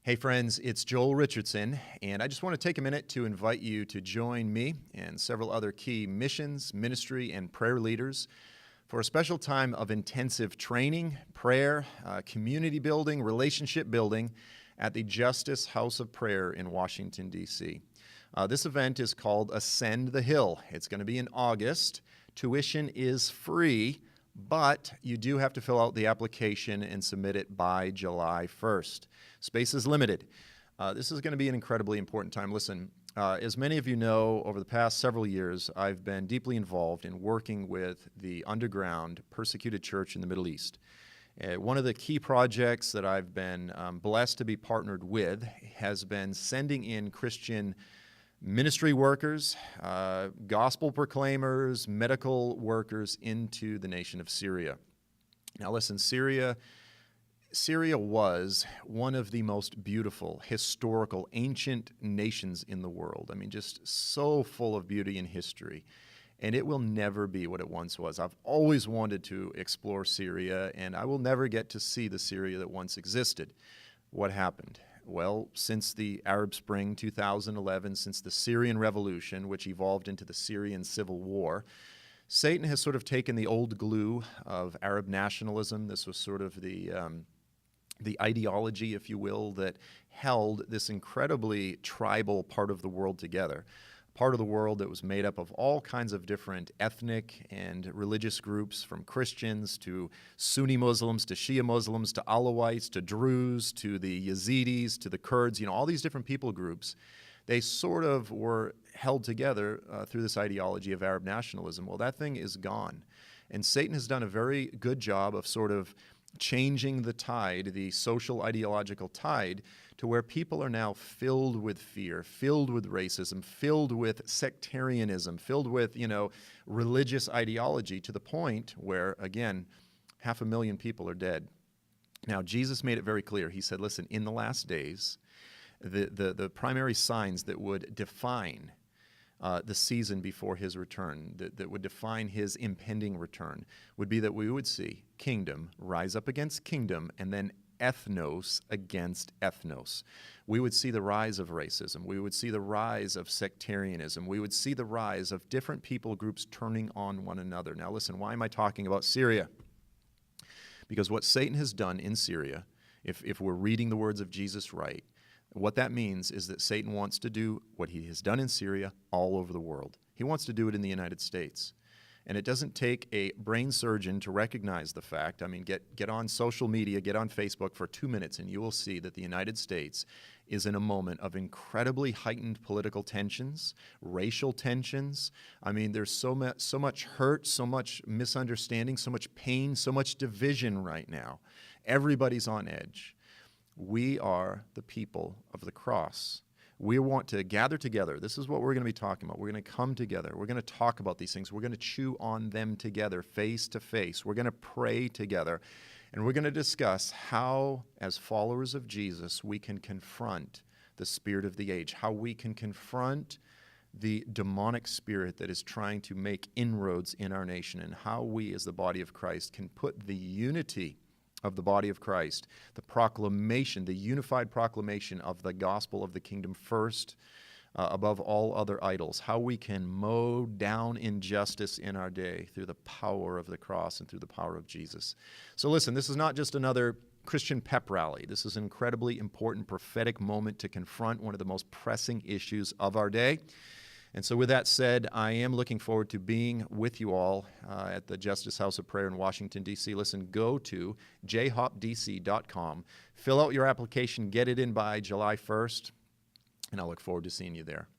Hey friends, it's Joel Richardson, and I just want to take a minute to invite you to join me and several other key missions, ministry, and prayer leaders for a special time of intensive training, prayer, community building, relationship building at the Justice House of Prayer in Washington, D.C. This event is called Ascend the Hill. It's going to be in August. Tuition is free, but you do have to fill out the application and submit it by July 1st. Space is limited. This is going to be an incredibly important time. Listen, as many of you know, over the past several years, I've been deeply involved in working with the underground persecuted church in the Middle East. One of the key projects that I've been blessed to be partnered with has been sending in Christian ministry workers, gospel proclaimers, medical workers into the nation of Syria. Now listen, Syria was one of the most beautiful, historical, ancient nations in the world. I mean, just so full of beauty and history. And it will never be what it once was. I've always wanted to explore Syria, and I will never get to see the Syria that once existed. What happened? Well, since the Arab Spring 2011, since the Syrian Revolution, which evolved into the Syrian Civil War, Satan has sort of taken the old glue of Arab nationalism. This was sort of the ideology, if you will, that held this incredibly tribal part of the world together. Part of the world that was made up of all kinds of different ethnic and religious groups, from Christians to Sunni Muslims to Shia Muslims to Alawites to Druze to the Yazidis to the Kurds, all these different people groups. They sort of were held together through this ideology of Arab nationalism. Well, that thing is gone. And Satan has done a very good job of sort of changing the tide, the social ideological tide, to where people are now filled with fear, filled with racism, filled with sectarianism, filled with, religious ideology, to the point where, again, 500,000 people are dead. Now, Jesus made it very clear. He said, listen, in the last days, the primary signs that would define the season before his return, that would define his impending return, would be that we would see kingdom rise up against kingdom, and then ethnos against ethnos. We would see the rise of racism. We would see the rise of sectarianism. We would see the rise of different people groups turning on one another. Now listen, why am I talking about Syria? Because what Satan has done in Syria, if we're reading the words of Jesus right, what that means is that Satan wants to do what he has done in Syria all over the world. He wants to do it in the United States. And it doesn't take a brain surgeon to recognize the fact. I mean, get on social media, get on Facebook for 2 minutes, and you will see that the United States is in a moment of incredibly heightened political tensions, racial tensions. I mean, there's so much hurt, so much misunderstanding, so much pain, so much division right now. Everybody's on edge. We are the people of the cross. We want to gather together. This is what we're going to be talking about. We're going to come together. We're going to talk about these things. We're going to chew on them together, face to face. We're going to pray together. And we're going to discuss how, as followers of Jesus, we can confront the spirit of the age, how we can confront the demonic spirit that is trying to make inroads in our nation, and how we, as the body of Christ, can put the unity of the body of Christ, the proclamation, the unified proclamation of the gospel of the kingdom first, above all other idols, how we can mow down injustice in our day through the power of the cross and through the power of Jesus. So listen, this is not just another Christian pep rally. This is an incredibly important prophetic moment to confront one of the most pressing issues of our day. And so with that said, I am looking forward to being with you all at the Justice House of Prayer in Washington, D.C. Listen, go to jhopdc.com, fill out your application, get it in by July 1st, and I look forward to seeing you there.